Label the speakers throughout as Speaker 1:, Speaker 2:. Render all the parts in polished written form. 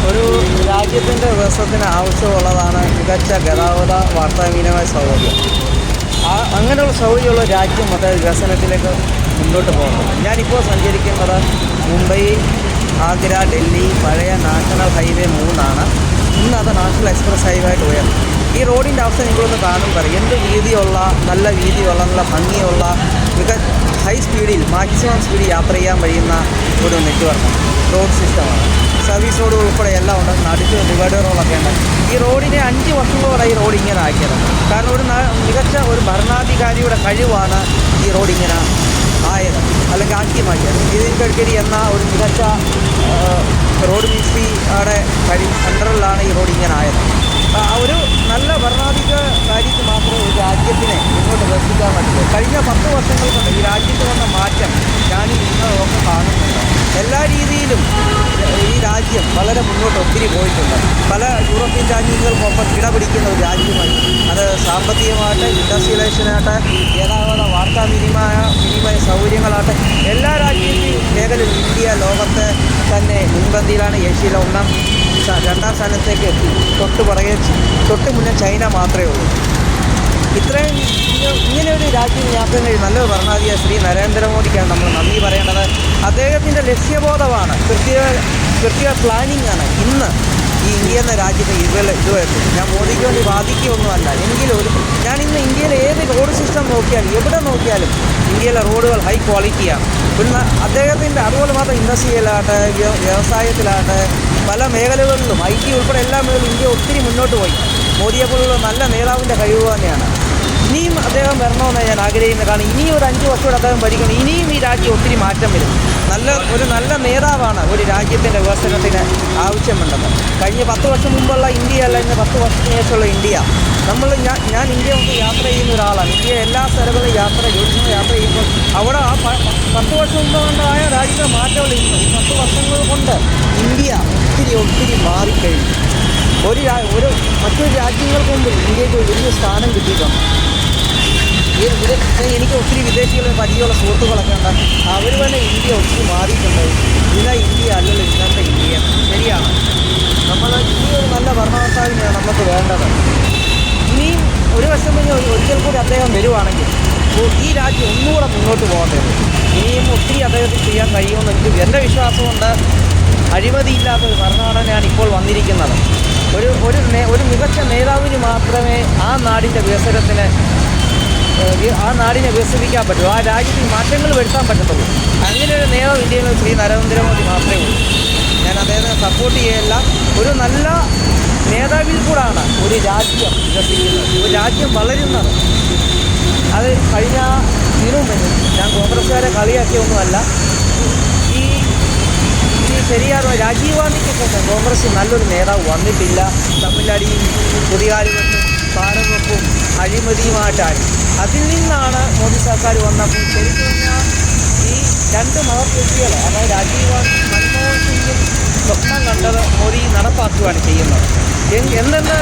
Speaker 1: ഒരു രാജ്യത്തിൻ്റെ വികസനത്തിന് ആവശ്യമുള്ളതാണ് മികച്ച ഗതാഗത വാർത്താവിനിമയ സൗകര്യം. അങ്ങനെയുള്ള സൗകര്യമുള്ള രാജ്യം മൊത്തം വികസനത്തിലേക്ക് മുന്നോട്ട് പോകുന്നത്. ഞാനിപ്പോൾ സഞ്ചരിക്കുന്നത് മുംബൈ, ആഗ്ര, ഡൽഹി പഴയ നാഷണൽ ഹൈവേ 3 ഇന്ന് അത് നാഷണൽ എക്സ്പ്രസ് ഹൈവേ ആയിട്ട് ഉയർന്നു. ഈ റോഡിൻ്റെ അവസ്ഥ നിങ്ങളൊന്ന് കാണുമ്പോൾ എന്ത് വീതിയുള്ള, നല്ല വീതിയുള്ള, നല്ല ഭംഗിയുള്ള, ഹൈ സ്പീഡിൽ മാക്സിമം സ്പീഡിൽ യാത്ര ചെയ്യാൻ കഴിയുന്ന ഒരു നെറ്റ്വർക്ക് റോഡ് സിസ്റ്റമാണ്. സർവീസ് റോഡ് ഉൾപ്പെടെ എല്ലാം ഉണ്ട്. നടുക്ക് ഡിവൈഡറുകളൊക്കെ ഉണ്ട്. ഈ റോഡിനെ 5 വർഷങ്ങളോടെ ഈ റോഡ് ഇങ്ങനെ ആക്കിയത്. കാരണം ഒരു മികച്ച ഒരു ഭരണാധികാരിയുടെ കഴിവാണ് ഈ റോഡ് ഇങ്ങനെ ആയത്, അല്ലെങ്കിൽ ആക്കി മാറ്റിയത്. നിതിൻ ഗഡ്കരി എന്ന ഒരു മികച്ച റോഡ് മിനിസ്ട്രിയുടെ അണ്ടറിലാണ് ഈ റോഡ് ഇങ്ങനെ ആയത്. ഒരു നല്ല ഭരണാധികാരിക്ക് മാത്രമേ ഒരു രാജ്യത്തിനെ മുന്നോട്ട് വികസിക്കാൻ പറ്റുള്ളൂ. കഴിഞ്ഞ 10 വർഷങ്ങൾ കൊണ്ട് ഈ രാജ്യത്ത് വന്ന മാറ്റം ഞാനും നിങ്ങളൊക്കെ കാണുന്നുണ്ട്. എല്ലാ രീതിയിലും ഈ രാജ്യം വളരെ മുന്നോട്ട് ഒത്തിരി പോയിട്ടുണ്ട്. പല യൂറോപ്യൻ രാജ്യങ്ങൾക്കൊപ്പം കിടപിടിക്കുന്ന ഒരു രാജ്യമായി. അത് സാമ്പത്തികമായിട്ട്, ഇൻഡസ്ട്രിയലൈസേഷനായിട്ട്, ഗതാഗത വിനിമയ സൗകര്യങ്ങളായിട്ട് എല്ലാ മേഖലയിലും ഇന്ത്യ ലോകത്ത് തന്നെ മുൻപന്തിയിലാണ്. ഏഷ്യയിലെ 2ാം സ്ഥാനത്തേക്ക് എത്തി. തൊട്ട് മുന്നേ ചൈന മാത്രമേ ഉള്ളൂ. ഇത്രയും ഇങ്ങനെ ഒരു രാജ്യം ഞാക്കാൻ കഴിയും നല്ലൊരു ഭരണാധികാരി ശ്രീ നരേന്ദ്രമോദിക്കാണ് നമ്മൾ നന്ദി പറയേണ്ടത്. അദ്ദേഹത്തിൻ്റെ ലക്ഷ്യബോധമാണ്, കൃത്യ പ്ലാനിങ്ങാണ് ഇന്ന് ഈ ഇന്ത്യ എന്ന രാജ്യത്തെ ഇതുവരെ. ഞാൻ മോദിക്ക് വേണ്ടി വാദിക്കുകയൊന്നുമല്ല. എങ്കിലും ഞാൻ ഇന്ന് ഇന്ത്യയിലെ ഏത് റോഡ് സിസ്റ്റം നോക്കിയാലും, എവിടെ നോക്കിയാലും ഇന്ത്യയിലെ റോഡുകൾ ഹൈ ക്വാളിറ്റിയാണ്. പിന്നെ അദ്ദേഹത്തിൻ്റെ അതുപോലെ മാത്രം ഇൻഡസ്ട്രിയിലാകട്ടെ, വ്യവസായത്തിലാകട്ടെ, പല മേഖലകളിലും IT ഉൾപ്പെടെ എല്ലാ മേഖലയിലും ഇന്ത്യ ഒത്തിരി മുന്നോട്ട് പോയി. മോദിയെപ്പോലുള്ള നല്ല നേതാവിൻ്റെ കഴിവ് തന്നെയാണ്. ഇനിയും അദ്ദേഹം വരണമെന്ന് ഞാൻ ആഗ്രഹിക്കുന്നത്. കാരണം ഇനിയും ഒരു 5 വർഷം കൂടെ അദ്ദേഹം ഭരിക്കണം. ഇനിയും ഈ രാജ്യം ഒത്തിരി മാറ്റം വരും. ഒരു നല്ല നേതാവാണ് ഒരു രാജ്യത്തിൻ്റെ വികസനത്തിന് ആവശ്യമുള്ളത്. കഴിഞ്ഞ 10 വർഷം മുമ്പുള്ള ഇന്ത്യയല്ല ഇന്ന് 10 വർഷത്തിന് ശേഷമുള്ള ഇന്ത്യ. ഞാൻ ഇന്ത്യ കൊണ്ട് യാത്ര ചെയ്യുന്ന ഒരാളാണ്. ഇന്ത്യ എല്ലാ സ്ഥലങ്ങളിലും യാത്ര ചെയ്യുമ്പോൾ അവിടെ ആ 10 വർഷം മുമ്പ് കൊണ്ടായ രാജ്യത്തെ മാറ്റങ്ങൾ ഇന്ന് 10 വർഷങ്ങൾ കൊണ്ട് ഇന്ത്യ ഒത്തിരി മാറിക്കഴിഞ്ഞു. മറ്റൊരു രാജ്യങ്ങൾക്ക് മുമ്പിൽ ഇന്ത്യക്ക് വലിയ സ്ഥാനം കിട്ടിയിട്ടുണ്ട്. എനിക്ക് ഒത്തിരി വിദേശികളും പരിചയമുള്ള സുഹൃത്തുക്കളൊക്കെ ഉണ്ട്. അവർ തന്നെ ഇന്ത്യ ഒത്തിരി മാറിയിട്ടുണ്ട്. ഇന്ത്യ അല്ലല്ലോ ഇന്നത്തെ ഇന്ത്യ. ശരിയാണ്. ഇനിയൊരു നല്ല ഭരണകർത്താവിനെയാണ് നമുക്ക് വേണ്ടത്. ഇനിയും ഒരു വർഷം കഴിഞ്ഞ് ഒരിക്കൽ കൂടി അദ്ദേഹം വരുവാണെങ്കിൽ ഈ രാജ്യം ഒന്നുകൂടെ മുന്നോട്ട് പോകേണ്ടത്. ഇനിയും ഒത്തിരി അദ്ദേഹത്തിന് ചെയ്യാൻ കഴിയുമെന്ന് എൻ്റെ വിശ്വാസമുണ്ട്. അഴിമതിയില്ലാത്തൊരു ഭരണഘടനയാണ് ഇപ്പോൾ വന്നിരിക്കുന്നത്. ഒരു മികച്ച നേതാവിന് മാത്രമേ ആ നാടിനെ വികസിപ്പിക്കാൻ പറ്റൂ, ആ രാജ്യത്തിൽ മാറ്റങ്ങൾ വരുത്താൻ പറ്റത്തുള്ളൂ. അങ്ങനെ ഒരു നേതാവ് ഇന്ത്യയിൽ ശ്രീ നരേന്ദ്രമോദി മാത്രമേ ഉള്ളൂ. ഞാൻ അദ്ദേഹത്തെ സപ്പോർട്ട് ചെയ്യല്ല. ഒരു നല്ല നേതാവിൽ കൂടാണ് ഒരു രാജ്യം വികസിക്കുന്നത്, ഒരു രാജ്യം വളരുന്നത്. അത് കഴിഞ്ഞ ഞാൻ കോൺഗ്രസ്സുകാരെ കളിയാക്കിയൊന്നുമല്ല. ശരിയാണ്. രാജീവ് ഗാന്ധിക്ക് ശേഷം കോൺഗ്രസ് നല്ലൊരു നേതാവ് വന്നിട്ടില്ല. തമിഴ്നാടിയും കുതികാലുകെട്ടും സ്ഥാനവെപ്പും അഴിമതിയുമായിട്ടാണ്. അതിൽ നിന്നാണ് മോദി സർക്കാർ വന്നപ്പോൾ ശരിക്കും പറഞ്ഞാൽ ഈ 2 മഹത്വ്യക്തികൾ, അതായത് രാജീവ് ഗാന്ധി, മൻമോഹൻ സിംഗും സ്വപ്നം കണ്ടത് മോദി നടപ്പാക്കുകയാണ് ചെയ്യുന്നത്.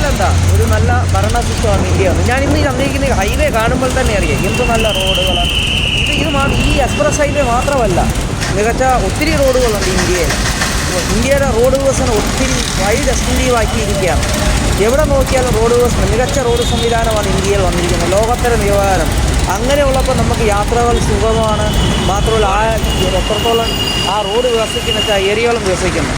Speaker 1: എന്താ ഒരു നല്ല ഭരണ സിസ്റ്റമാണ് ഇന്ത്യയാണ്. ഞാൻ ഇന്ന് അമേരിക്കുന്ന ഹൈവേ കാണുമ്പോൾ തന്നെ അറിയാം എന്ത് നല്ല റോഡുകളാണ്. ഈ എക്സ്പ്രസ് ഹൈവേ മാത്രമല്ല, മികച്ച ഒത്തിരി റോഡുകളുണ്ട് ഇന്ത്യയിൽ. ഇന്ത്യയുടെ റോഡ് വികസനം ഒത്തിരി വൈഡ് എക്സ്റ്റൻറ്റീവാക്കിയിരിക്കുകയാണ്. എവിടെ നോക്കിയാലും റോഡ് വികസനം, മികച്ച റോഡ് സംവിധാനമാണ് ഇന്ത്യയിൽ വന്നിരിക്കുന്നത്, ലോകോത്തര നിലവാരം. അങ്ങനെയുള്ളപ്പോൾ നമുക്ക് യാത്രകൾ സുഗമമാണ്. മാത്രമല്ല എത്രത്തോളം ആ റോഡ് വികസിക്കുന്ന ഏരിയകളും വികസിക്കുന്നു.